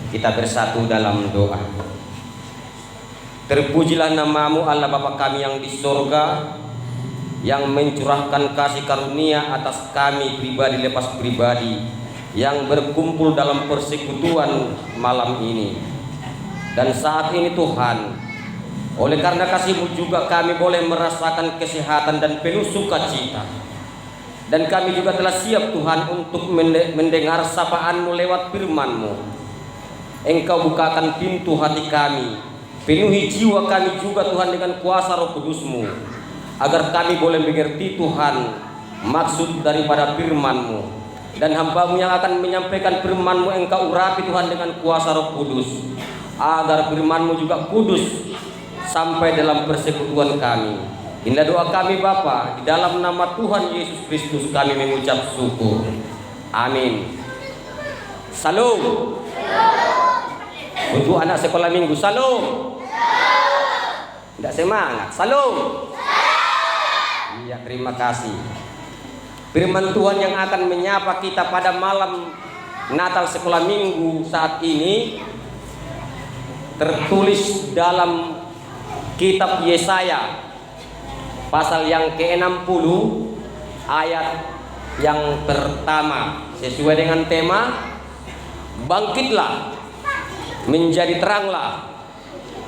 Kita bersatu dalam doa. Terpujilah namamu Allah Bapa kami yang di surga, yang mencurahkan kasih karunia atas kami pribadi lepas pribadi yang berkumpul dalam persekutuan malam ini. Dan saat ini Tuhan, oleh karena kasih-Mu juga kami boleh merasakan kesehatan dan penuh sukacita. Dan kami juga telah siap Tuhan untuk mendengar sapaan-Mu lewat firman-Mu. Engkau bukakan pintu hati kami, penuhi jiwa kami juga Tuhan dengan kuasa Roh Kudus-Mu, agar kami boleh mengerti Tuhan maksud daripada firman-Mu. Dan hamba-Mu yang akan menyampaikan firman-Mu Engkau urapi Tuhan dengan kuasa Roh Kudus, agar firman-Mu juga kudus sampai dalam persekutuan kami. Inilah doa kami Bapa, di dalam nama Tuhan Yesus Kristus kami mengucap syukur. Amin. Salam. Untuk anak sekolah minggu, salam. Tidak semangat, salam. Iya, terima kasih. Firman Tuhan yang akan menyapa kita pada malam Natal sekolah minggu saat ini tertulis dalam kitab Yesaya pasal yang ke-60 ayat yang pertama, sesuai dengan tema bangkitlah, menjadi teranglah,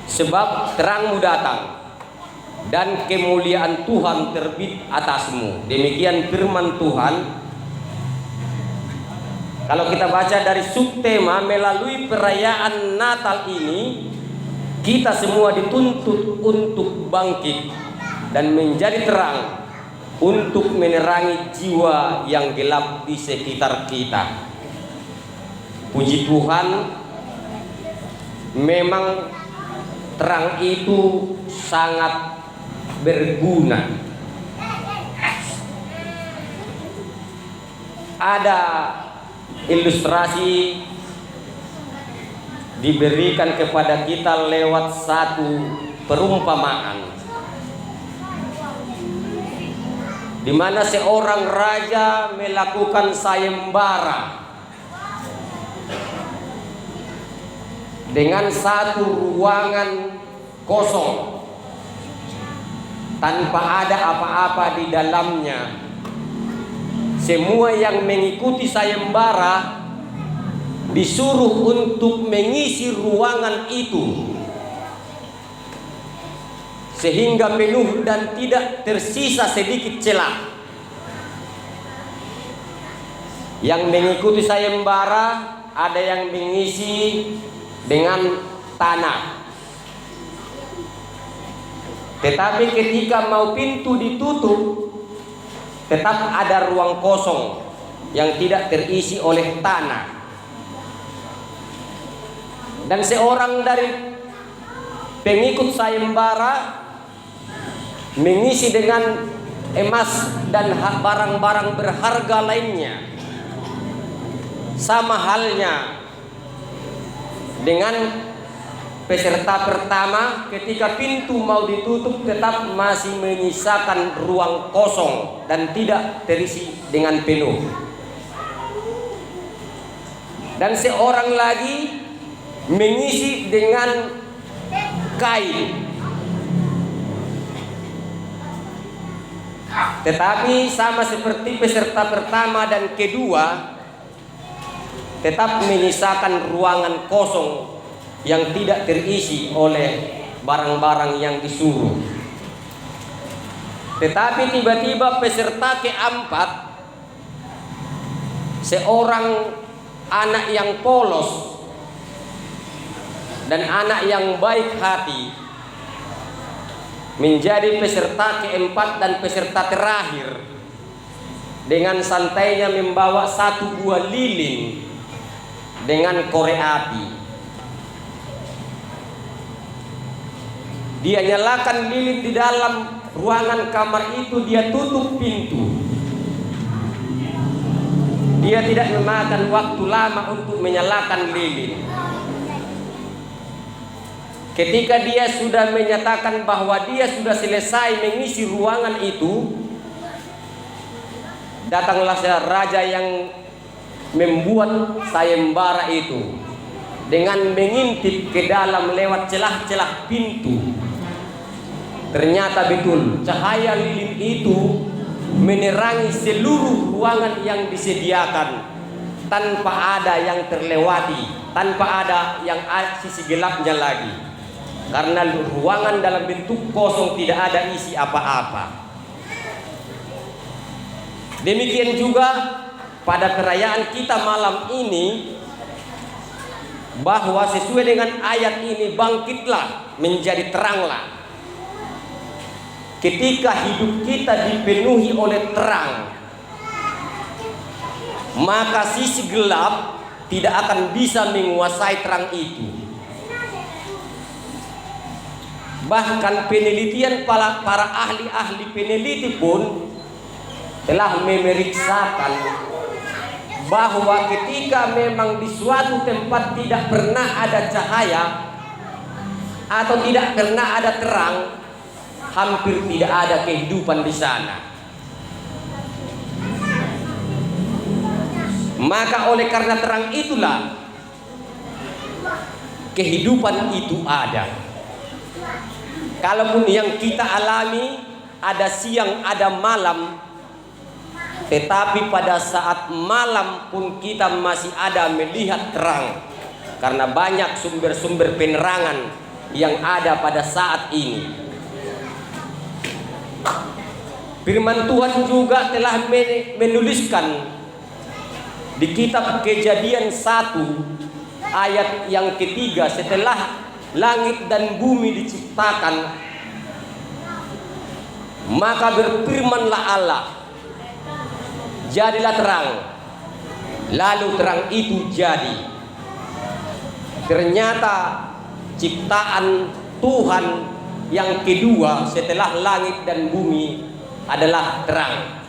sebab terangmu datang dan kemuliaan Tuhan terbit atasmu. Demikian firman Tuhan. Kalau kita baca dari subtema, melalui perayaan Natal ini kita semua dituntut untuk bangkit dan menjadi terang untuk menerangi jiwa yang gelap di sekitar kita. Puji Tuhan, memang terang itu sangat berguna. Ada ilustrasi diberikan kepada kita lewat satu perumpamaan, di mana seorang raja melakukan sayembara dengan satu ruangan kosong tanpa ada apa-apa di dalamnya. Semua yang mengikuti sayembara disuruh untuk mengisi ruangan itu sehingga penuh dan tidak tersisa sedikit celah. Yang mengikuti sayembara ada yang mengisi dengan tanah, tetapi ketika mau pintu ditutup tetap ada ruang kosong yang tidak terisi oleh tanah. Dan seorang dari pengikut sayembara mengisi dengan emas dan barang-barang berharga lainnya. Sama halnya dengan peserta pertama, ketika pintu mau ditutup tetap masih menyisakan ruang kosong dan tidak terisi dengan penuh. Dan seorang lagi mengisi dengan kain, tetapi sama seperti peserta pertama dan kedua, tetap menyisakan ruangan kosong yang tidak terisi oleh barang-barang yang disuruh. Tetapi tiba-tiba peserta keempat, seorang anak yang polos dan anak yang baik hati, menjadi peserta keempat dan peserta terakhir, dengan santainya membawa satu buah lilin dengan korek api. Dia nyalakan lilin di dalam ruangan kamar itu, dia tutup pintu. Dia tidak memakan waktu lama untuk menyalakan lilin. Ketika dia sudah menyatakan bahwa dia sudah selesai mengisi ruangan itu, datanglah raja yang membuat sayembara itu dengan mengintip ke dalam lewat celah-celah pintu. Ternyata betul cahaya lilin itu menerangi seluruh ruangan yang disediakan tanpa ada yang terlewati, tanpa ada yang sisi gelapnya lagi. Karena ruangan dalam bentuk kosong, tidak ada isi apa-apa. Demikian juga pada perayaan kita malam ini, bahwa sesuai dengan ayat ini, bangkitlah menjadi teranglah. Ketika hidup kita dipenuhi oleh terang, maka sisi gelap tidak akan bisa menguasai terang itu. Bahkan penelitian para ahli-ahli peneliti pun telah memeriksakan bahwa ketika memang di suatu tempat tidak pernah ada cahaya atau tidak pernah ada terang, hampir tidak ada kehidupan di sana. Maka oleh karena terang itulah kehidupan itu ada. Kalaupun yang kita alami ada siang ada malam, tetapi pada saat malam pun kita masih ada melihat terang, karena banyak sumber-sumber penerangan yang ada pada saat ini. Firman Tuhan juga telah menuliskan di kitab Kejadian 1 ayat yang ketiga, setelah langit dan bumi diciptakan, maka berfirmanlah Allah, jadilah terang. Lalu terang itu jadi. Ternyata ciptaan Tuhan yang kedua setelah langit dan bumi adalah terang.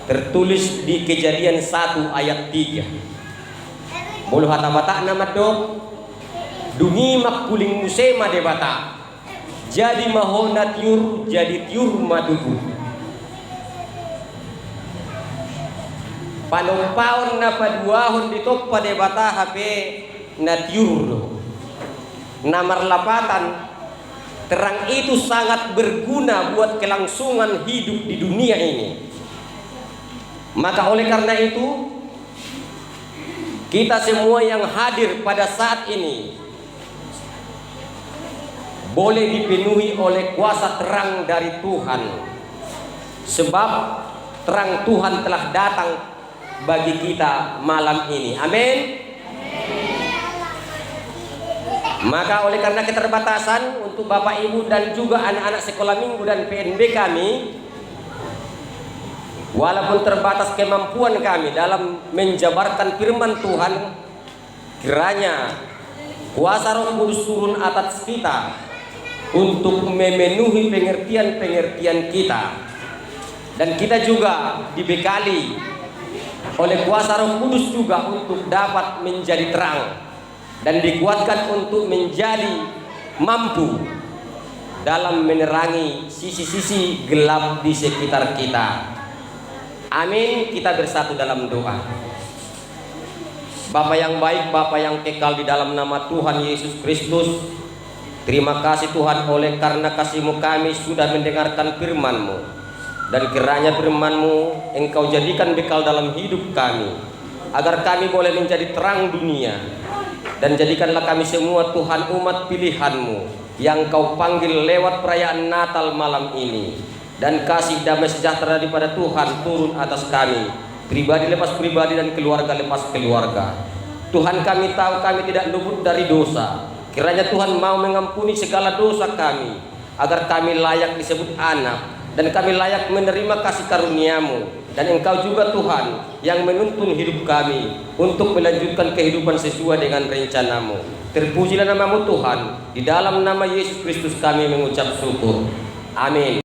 Tertulis di Kejadian 1 ayat 3. Bolo hata bata nama dok dungi makuling musema de bata, jadi mahona tiur jadi tiur madugu. Panumpaon na paduahon dito pada bata HP na tiur. Namar lapatan, terang itu sangat berguna buat kelangsungan hidup di dunia ini. Maka oleh karena itu, kita semua yang hadir pada saat ini boleh dipenuhi oleh kuasa terang dari Tuhan, sebab terang Tuhan telah datang bagi kita malam ini. Amin. Maka oleh karena keterbatasan untuk Bapak Ibu dan juga anak-anak sekolah minggu dan PNB kami, walaupun terbatas kemampuan kami dalam menjabarkan firman Tuhan, kiranya kuasa Roh Kudus turun atas kita untuk memenuhi pengertian-pengertian kita, dan kita juga dibekali oleh kuasa Roh Kudus juga untuk dapat menjadi terang dan dikuatkan untuk menjadi mampu dalam menerangi sisi-sisi gelap di sekitar kita. Amin. Kita bersatu dalam doa. Bapa yang baik, Bapa yang kekal, di dalam nama Tuhan Yesus Kristus, terima kasih Tuhan oleh karena kasih-Mu kami sudah mendengarkan firman-Mu, dan kiranya firman-Mu Engkau jadikan bekal dalam hidup kami, agar kami boleh menjadi terang dunia. Dan jadikanlah kami semua Tuhan umat pilihan-Mu yang Kau panggil lewat perayaan Natal malam ini. Dan kasih damai sejahtera daripada Tuhan turun atas kami, pribadi lepas pribadi dan keluarga lepas keluarga. Tuhan, kami tahu kami tidak luput dari dosa. Kiranya Tuhan mau mengampuni segala dosa kami, agar kami layak disebut anak, dan kami layak menerima kasih karunia-Mu. Dan Engkau juga Tuhan yang menuntun hidup kami untuk melanjutkan kehidupan sesuai dengan rencana-Mu. Terpujilah nama-Mu Tuhan. Di dalam nama Yesus Kristus kami mengucap syukur. Amin.